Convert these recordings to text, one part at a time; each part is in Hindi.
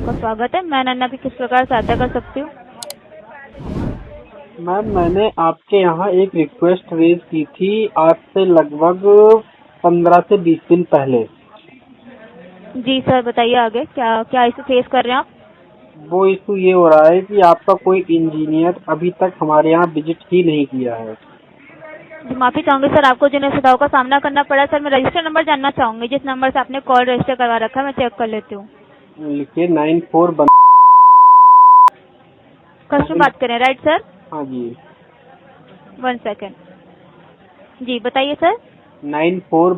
आपका स्वागत है। मैं अनन्या की किस प्रकार सहायता कर सकती हूँ? मैम, मैंने आपके यहाँ एक रिक्वेस्ट रेज की थी आज से लगभग 15 से 20 दिन पहले। जी सर, बताइए आगे क्या क्या इशू फेस कर रहे हैं आप? वो इशू ये हो रहा है कि आपका कोई इंजीनियर अभी तक हमारे यहाँ विजिट ही नहीं किया है। जी माफ़ी चाहूँगी सर, आपको जिन असुविधाओं का सामना करना पड़ा। सर मैं रजिस्टर नंबर जानना चाहूँगी, जिस नंबर से आपने कॉल रजिस्टर करवा रखा है। मैं चेक कर लेती हूँ। लिखिए 94 कस्टमर बात करें, राइट सर? हाँ जी, 1 सेकेंड। जी बताइए सर। 94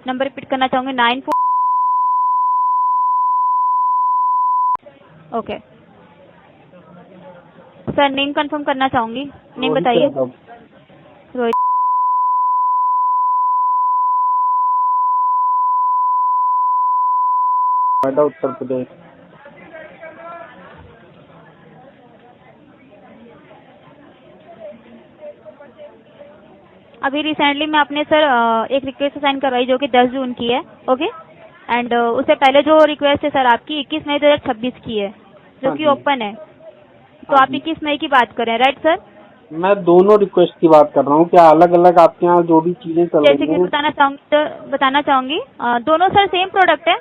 नंबर रिपीट करना चाहूँगी, 94। ओके सर, नेम कंफर्म करना चाहूँगी। नेम बताइए। रोहित। नोएडा, उत्तर प्रदेश। अभी रिसेंटली में आपने सर एक रिक्वेस्ट साइन करवाई जो कि 10 जून की है। ओके एंड उससे पहले जो रिक्वेस्ट है सर आपकी 21 मई 2026 की है, जो हाँ कि जी, ओपन है। तो हाँ आप जी। 21 मई की बात करें, राइट सर? मैं दोनों रिक्वेस्ट की बात कर रहा हूँ। क्या अलग अलग आपके यहाँ जो भी चीजें चल जैसे रही कि हैं? बताना चाहूँगी दोनों सर सेम प्रोडक्ट है।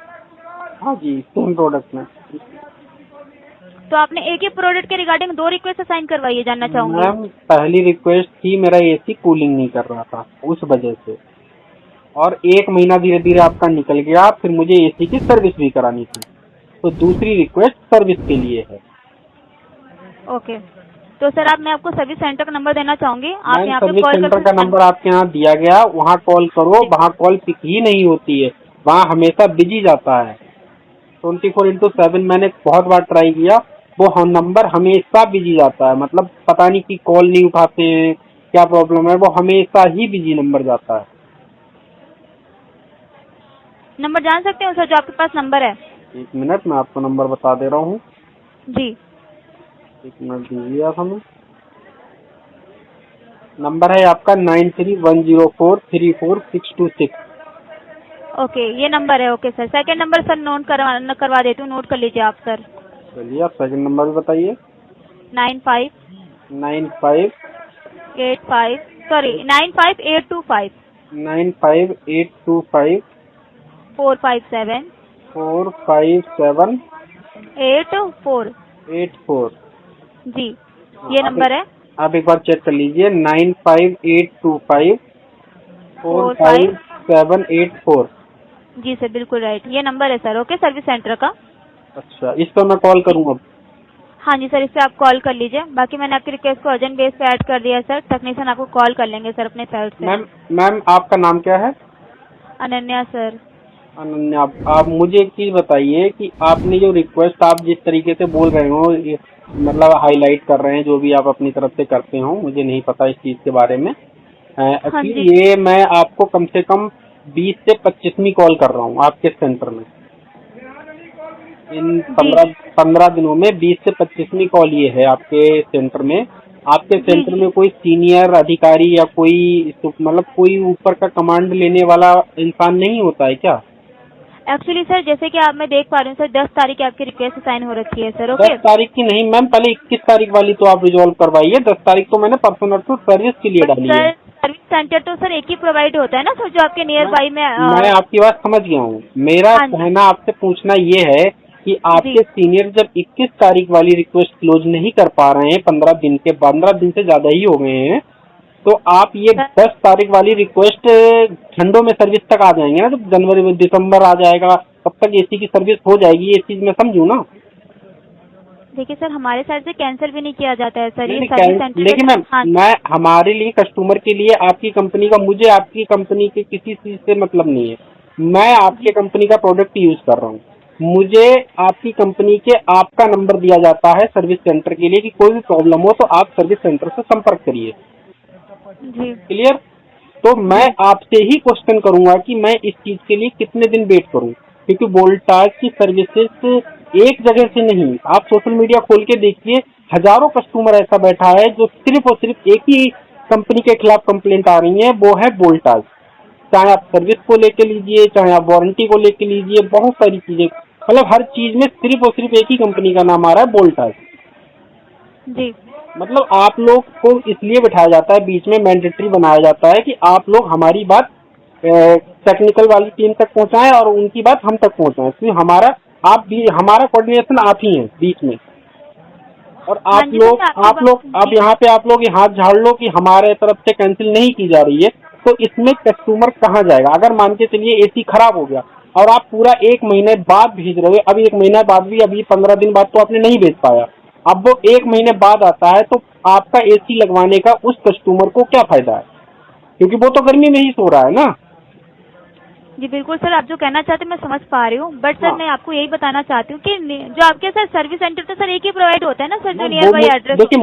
हाँ जी, सेम प्रोडक्ट में। तो आपने एक ही प्रोडक्ट के रिगार्डिंग 2 रिक्वेस्ट साइन करवाई है, जानना चाहूँगी। मैम, पहली रिक्वेस्ट थी मेरा एसी कूलिंग नहीं कर रहा था उस वजह से, और 1 महीना धीरे धीरे आपका निकल गया, फिर मुझे एसी की सर्विस भी करानी थी, तो दूसरी रिक्वेस्ट सर्विस के लिए है। ओके तो सर मैं आपको सर्विस सेंटर का नंबर देना चाहूँगी। आप मैम, यहाँ पे सर्विस कॉल सेंटर का करके। नंबर आपके यहाँ दिया गया, वहाँ कॉल करो, वहाँ कॉल पिक ही नहीं होती है, वहाँ हमेशा बिजी जाता है। 24/7 मैंने बहुत बार ट्राई किया, वो नंबर हमेशा बिजी जाता है। मतलब पता नहीं कि कॉल नहीं उठाते हैं, क्या प्रॉब्लम है, वो हमेशा ही बिजी नंबर जाता है। नंबर जान सकते हो सर जो आपके पास नंबर है? 1 मिनट, मैं आपको नंबर बता दे रहा हूँ। जी 1 मिनट दीजिए आप हमें। नंबर है आपका 9310434626। ओके, ये नंबर है। Okay sir, second number sir note करवा देती हूँ, नोट कर लीजिए आप सर। चलिए, आप सेकंड नंबर भी बताइए। 95 95 85 सॉरी 95825 95825 457 457 84। 84। जी ये नंबर है। आप एक बार चेक कर लीजिए, 95825 45। 45784। जी सर, बिल्कुल राइट, ये नंबर है सर। ओके, सर्विस सेंटर का। अच्छा, इस पर मैं कॉल जी करूँ अब? हाँ जी सर, इस पे आप कॉल कर लीजिए। बाकी मैंने आपकी रिक्वेस्ट को अर्जेंट बेस पे ऐड कर दिया है सर। टेक्नीशियन आपको कॉल कर लेंगे सर अपने साइड से। मैम, आपका नाम क्या है? अनन्या सर। अनन्या। आप मुझे एक चीज बताइए कि आपने जो रिक्वेस्ट, आप जिस तरीके से बोल रहे हो, मतलब हाईलाइट कर रहे हैं, जो भी आप अपनी तरफ से करते हो, मुझे नहीं पता इस चीज के बारे में। हाँ एक्चुअली जी ये मैं आपको कम से कम 20 से 25वीं कॉल कर रहा हूँ आपके सेंटर में। इन जी 15 दिनों में 20 से 25वीं कॉल ये है आपके सेंटर में। आपके जी सेंटर जी में कोई सीनियर अधिकारी या कोई मतलब कोई ऊपर का कमांड लेने वाला इंसान नहीं होता है क्या? एक्चुअली सर, जैसे कि आप मैं देख पा रही हूँ सर, 10 तारीख की आपकी रिक्वेस्ट साइन हो रखी है सर। 10 ओके तारीख की नहीं मैम, पहले 21 तारीख वाली तो आप रिजॉल्व करवाइए। 10 तारीख तो मैंने परसों नरसों सर्विस के लिए बट डाली है। सर सर्विस सेंटर तो सर एक ही प्रोवाइड होता है ना सर, जो आपके नियर बाई में मैं आपकी बात समझ गया हूँ। मेरा हाँ कहना आपसे पूछना ये है कि जी आपके सीनियर जब 21 तारीख वाली रिक्वेस्ट क्लोज नहीं कर पा रहे हैं, 15 दिन से ज्यादा ही हो गए हैं, तो आप ये सर। 10 तारीख वाली रिक्वेस्ट ठंडों में सर्विस तक आ जाएंगे ना, जब जनवरी में दिसंबर आ जाएगा तब तक एसी की सर्विस हो जाएगी, ये चीज मैं समझू ना? देखिए सर, हमारे साइड से कैंसिल भी नहीं किया जाता है सर, नहीं ये नहीं, सर्विस सेंटर लेकिन का। हाँ मैं हमारे लिए, कस्टमर के लिए, आपकी कंपनी का, मुझे आपकी कंपनी के किसी चीज से मतलब नहीं है। मैं आपके जी कंपनी का प्रोडक्ट यूज कर रहा हूँ। मुझे आपकी कंपनी के आपका नंबर दिया जाता है सर्विस सेंटर के लिए कि कोई भी प्रॉब्लम हो तो आप सर्विस सेंटर से संपर्क करिए। जी क्लियर? तो मैं जी आपसे ही क्वेश्चन करूंगा कि मैं इस चीज के लिए कितने दिन वेट करूं, क्योंकि वोल्टास की सर्विसेज एक जगह से नहीं, आप सोशल मीडिया खोल के देखिए, हजारों कस्टमर ऐसा बैठा है जो सिर्फ और सिर्फ एक ही कंपनी के खिलाफ कंप्लेंट आ रही है, वो है वोल्टास। चाहे आप सर्विस को लेके लीजिए, चाहे आप वारंटी को लेके लीजिए, बहुत सारी चीजें, मतलब हर चीज में सिर्फ और सिर्फ एक ही कंपनी का नाम आ रहा है, वोल्टास। जी मतलब आप लोग को इसलिए बिठाया जाता है, बीच में मैंडेटरी बनाया जाता है कि आप लोग हमारी बात टेक्निकल वाली टीम तक पहुंचाएं और उनकी बात हम तक पहुंचाएं। तो हमारा कोऑर्डिनेशन आप ही है बीच में। और हाँ जी सर, मैं आपकी बात आप जी यहाँ पे आप लोग ये हाथ झाड़ लो कि हमारे तरफ से कैंसिल नहीं की जा रही है, तो इसमें कस्टमर कहाँ जाएगा? अगर मान के चलिए एसी खराब हो गया और आप पूरा 1 महीने बाद भेज रहे हो, अभी 1 महीने बाद भी, अभी 15 दिन बाद तो आपने नहीं भेज पाया, अब वो 1 महीने बाद आता है, तो आपका एसी लगवाने का उस कस्टमर को क्या फायदा है? क्योंकि वो तो गर्मी में ही सो रहा है ना। जी बिल्कुल सर, आप जो कहना चाहते हैं मैं समझ पा रही हूँ, बट सर हाँ, मैं आपको यही बताना चाहती हूँ कि जो आपके सर सर्विस सेंटर तो सर एक ही प्रोवाइड होता है ना सर, जो नियर बाई एड्रेस देखिए,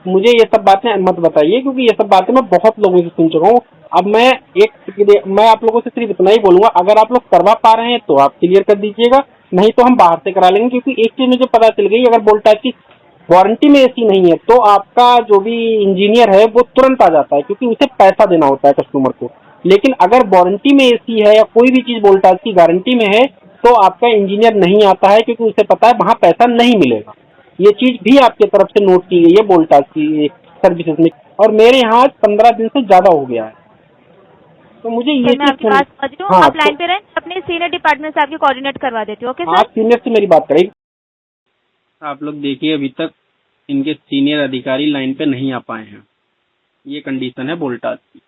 मुझे ये सब बातें मत बताइए, क्योंकि ये सब बातें मैं बहुत लोगों से सुन चुका हूँ। अब मैं आप लोगों से सिर्फ इतना ही बोलूंगा, अगर आप लोग करवा पा रहे हैं तो आप क्लियर कर दीजिएगा, नहीं तो हम बाहर से करा लेंगे। क्योंकि एक चीज मुझे पता चल गई, अगर वोल्टास की वारंटी में एसी नहीं है तो आपका जो भी इंजीनियर है वो तुरंत आ जाता है, क्योंकि उसे पैसा देना होता है कस्टमर को। लेकिन अगर वारंटी में एसी है या कोई भी चीज वोल्टास की गारंटी में है, तो आपका इंजीनियर नहीं आता है, क्योंकि उसे पता है वहां पैसा नहीं मिलेगा। ये चीज भी आपके तरफ से नोट की गई है वोल्टास की सर्विसेज में, और मेरे यहाँ 15 दिन से ज्यादा हो गया है, तो मुझे ये सर मैं चीज आपकी बात समझ रही हूँ। हाँ, आप लाइन पे रहें, अपने सीनियर डिपार्टमेंट से आपकी कोऑर्डिनेट करवा देती हूँ। ओके तो सर। आप सीनियर से मेरी बात करेंगे। आप लोग देखिए, अभी तक इनके सीनियर अधिकारी लाइन पे नहीं आ पाए हैं, ये कंडीशन है वोल्टास की।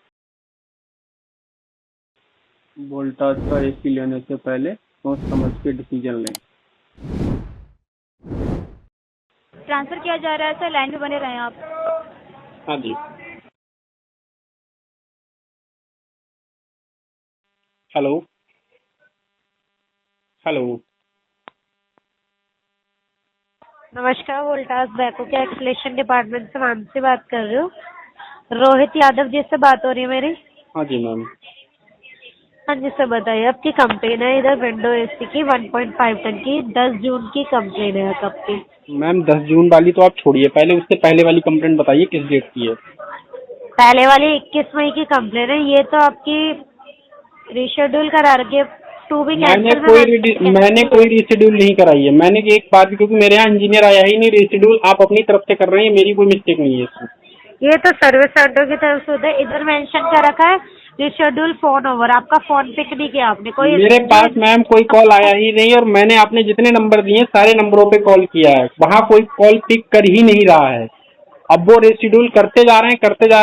वोल्टास का एसी लेने से पहले सोच समझ के डिसीजन लें। ट्रांसफर किया जा रहा है सर, लाइन में बने रहें आप। हाँ जी। Hello hello. नमस्कार, वोल्टास बैको के एक्सलेशन डिपार्टमेंट से मैम से बात कर रही हूँ। रोहित यादव जी से बात हो रही है मेरी? हाँ जी मैम। हाँ जी सर, बताइए आपकी कंप्लेन है इधर विंडो एसी की 1.5 टन की, 10 जून की कंप्लेन है कब की? मैम 10 जून वाली तो आप छोड़िए, पहले उससे पहले वाली कंप्लेंट बताइए किस डेट की है। पहले वाली 21 मई की कंप्लेन है। ये तो आपकी रिशेड्यूल करा रखी है, टू बी कैंसिल में मैंने कोई रिशेड्यूल नहीं कराई है। मैंने एक बात भी, क्योंकि मेरे यहाँ इंजीनियर आया ही नहीं, रिशेड्यूल आप अपनी तरफ से कर रहे हैं, मेरी कोई मिस्टेक नहीं है इसमें। ये तो सर्विस सेंटर की तरफ से होता है। इधर मेंशन कर रखा है रिशेड्यूल फोन ओवर, आपका फोन पिक नहीं किया आपने कोई? मेरे पास मैम कोई कॉल आया ही नहीं, और मैंने आपने जितने नंबर दिए सारे नंबरों पे कॉल किया है, वहाँ कोई कॉल पिक कर ही नहीं रहा है। अब वो रेशिड्यूल करते जा रहे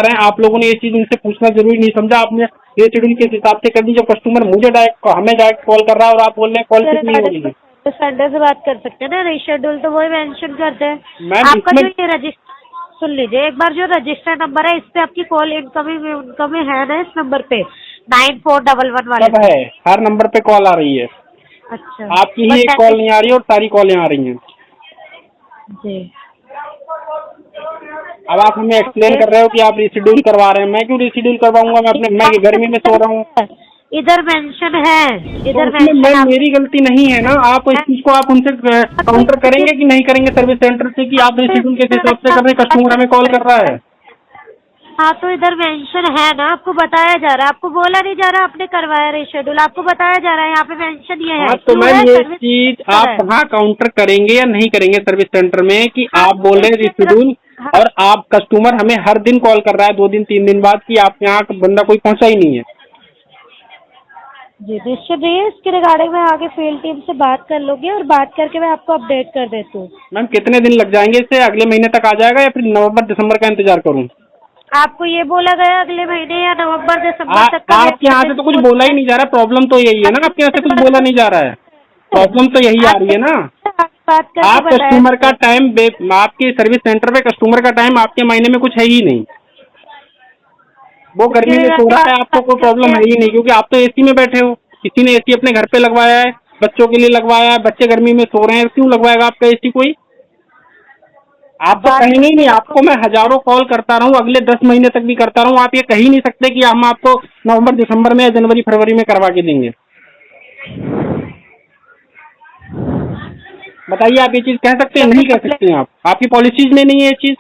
हैं। आप लोगों ने ये चीज उनसे पूछना जरूरी नहीं समझा, आपने रेशिड्यूल किस हिसाब से कर दी, जब कस्टमर हमें डायरेक्ट कॉल कर रहा है और आप बोल रहे हैं कॉल पिक नहीं हो रही है। सेंटर से बात कर सकते हैं ना, रिशेड्यूल तो वही मेंशन करते हैं। मैम आपका जो ये रजिस्टर, सुन लीजिए एक बार, जो रजिस्टर नंबर है इस पे आपकी कॉल इनकमिंग है ना, इस नंबर पे 9411 वाले सब है, हर नंबर पे कॉल आ रही है। अच्छा, आपकी ही एक कॉल नहीं आ रही है और सारी कॉलें आ रही हैं। जी। अब आप हमें एक्सप्लेन कर रहे हो कि आप रिशेड्यूल करवा रहे हैं, मैं क्यों रिशेड्यूल करवाऊंगा? मैं गर्मी में सो रहा हूँ। इधर मेंशन है, तो उसमें मैम मेरी गलती नहीं है ना। आप इस चीज को आप उनसे काउंटर करेंगे कि नहीं करेंगे सर्विस सेंटर से, कि आप रिशेड्यूल किस हिसाब से कर रहे हैं, कस्टमर हमें कॉल कर रहा है। हाँ तो इधर मेंशन है ना, आपको बताया जा रहा है, आपको बोला नहीं जा रहा आपने करवाया रिशेड्यूल, आपको बताया जा रहा है, यहाँ पे मेंशन ये है। हाँ तो मैम ये चीज आप कहाँ काउंटर करेंगे या नहीं करेंगे सर्विस सेंटर में, कि आप बोल रहे हैं रिशेड्यूल, और आप कस्टमर हमें हर दिन कॉल कर रहा है 2 दिन 3 दिन बाद, कि आप यहाँ बंदा कोई पहुंचा ही नहीं है। जी निश्चित रहिए, इसके रिगार्डिंग मैं आगे फील्ड टीम से बात कर लूंगी और बात करके मैं आपको अपडेट कर देती हूँ। मैम कितने दिन लग जाएंगे इससे? अगले महीने तक आ जाएगा या फिर नवंबर दिसंबर का इंतजार करूँ? आपको ये बोला गया अगले महीने या नवंबर दिसंबर तक का? आपके यहाँ से तो कुछ बोला ही नहीं जा रहा, प्रॉब्लम तो यही है ना, आपके यहाँ से कुछ बोला नहीं जा रहा है, प्रॉब्लम तो यही आ रही है ना। आप कस्टमर का टाइम, आपके सर्विस सेंटर पे कस्टमर का टाइम आपके महीने में कुछ है ही नहीं, वो गर्मी में सो रहा है, आपको कोई प्रॉब्लम है ही नहीं, क्योंकि आप तो एसी में बैठे हो। किसी ने एसी अपने घर पे लगवाया है, बच्चों के लिए लगवाया है, बच्चे गर्मी में सो रहे हैं, क्यों लगवाएगा आपका एसी कोई? आप तो कहेंगे ही नहीं। आपको मैं हजारों कॉल करता रहूं, अगले 10 महीने तक भी करता रहूं, आप ये कह ही नहीं सकते कि हम आपको नवंबर दिसंबर में या जनवरी फरवरी में करवा के देंगे। बताइए, आप ये चीज कह सकते हैं? नहीं कह सकते हैं। आप, आपकी पॉलिसीज में नहीं है ये चीज।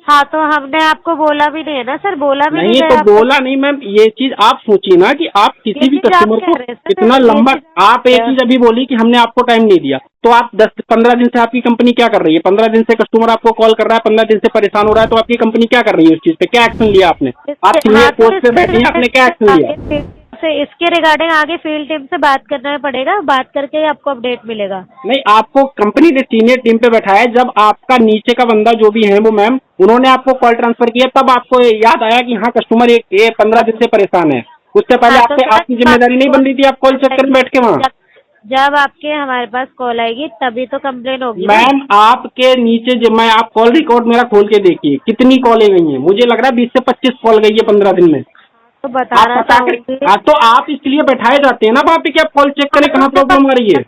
हाँ तो हमने आपको बोला भी नहीं है ना सर, बोला भी नहीं है तो आपको। बोला नहीं मैम, ये चीज आप सोचिए ना कि आप किसी ये भी चीज आप कस्टमर कह को रहे हैं सर, इतना ये लंबा, चीज आप एक चीज अभी बोली कि हमने आपको टाइम नहीं दिया, तो आप 10-15 दिन से आपकी कंपनी क्या कर रही है? 15 दिन से कस्टमर आपको कॉल कर रहा है, 15 दिन से परेशान हो रहा है, तो आपकी कंपनी क्या कर रही है? उस चीज पे क्या एक्शन लिया आपने? आप सीनियर हाँ, तो पोस्ट पे बैठे हैं, आपने क्या एक्शन लिया? इसके रिगार्डिंग आगे फील्ड टीम से बात करना पड़ेगा, बात करके ही आपको अपडेट मिलेगा। नहीं, आपको कंपनी ने सीनियर टीम पे बैठाया है, जब आपका नीचे का बंदा जो भी है वो मैम, उन्होंने आपको कॉल ट्रांसफर किया, तब आपको याद आया कि हाँ कस्टमर ये 15 दिन से परेशान है। उससे पहले हाँ, तो सर, आपकी जिम्मेदारी नहीं बन रही थी, आप कॉल चेक करें बैठ के वहाँ। जब आपके हमारे पास कॉल आएगी तभी तो कंप्लेन होगी ना। मैम आपके नीचे जब मैं, आप कॉल रिकॉर्ड मेरा खोल के देखिए कितनी कॉलें गई हैं, मुझे लग रहा है 20 से 25 कॉल गई है 15 दिन में। तो आप बताना पता करें, चाहूंगी। तो आप इसलिए बैठाए जाते हैं ना वहाँ पे कि आप कॉल चेक करें कहाँ प्रॉब्लम आ रही है।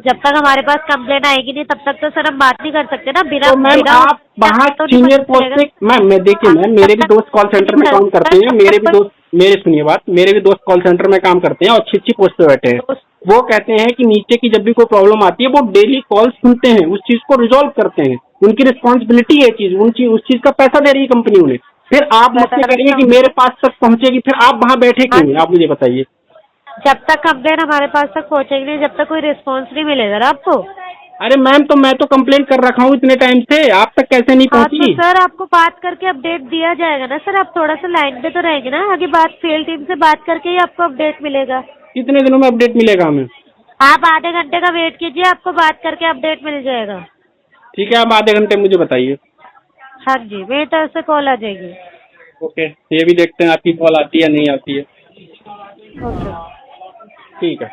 जब तक हमारे पास कंप्लेन आएगी नहीं तब तक तो सर हम बात नहीं कर सकते ना, बिना तो मैम बिना आप वहाँ तो नहीं सीनियर पता पोस्ट चलेगा। पे, मैम मैं देखिए मैम, मेरे भी दोस्त कॉल सेंटर में काम करते हैं, मेरे भी दोस्त, मेरे सुनिए बात, मेरे भी दोस्त कॉल सेंटर में काम करते हैं और अच्छी अच्छी पोस्ट पे बैठे हैं। वो कहते हैं कि नीचे की जब भी कोई प्रॉब्लम आती है वो डेली कॉल सुनते हैं, उस चीज को रिजॉल्व करते हैं, उनकी रिस्पॉन्सिबिलिटी है चीज, उस चीज का पैसा दे रही है कंपनी उन्हें। फिर आप मुझसे करिए कि मेरे पास तक पहुंचेगी, फिर आप वहाँ बैठे क्यों हैं? आप मुझे बताइए। जब तक कंप्लेन हमारे पास तक पहुंचेगी नहीं, जब तक कोई रिस्पॉन्स नहीं मिलेगा ना आपको। अरे मैम, तो मैं तो कंप्लेंट कर रखा हूँ इतने टाइम से, आप तक कैसे नहीं हाँ तो पहुंची? सर आपको बात करके अपडेट दिया जाएगा ना सर, आप थोड़ा सा लाइन पे तो रहेंगे ना, आगे बात फील्ड टीम से बात करके ही आपको अपडेट मिलेगा। कितने दिनों में अपडेट मिलेगा हमें? आप आधे घंटे का वेट कीजिए, आपको बात करके अपडेट मिल जाएगा। ठीक है, आप आधे घंटे मुझे बताइए। हाँ जी, मेरी तरफ से कॉल आ जाएगी। ओके, ये भी देखते हैं आपकी कॉल आती है या नहीं आती है। ओके। ठीक है।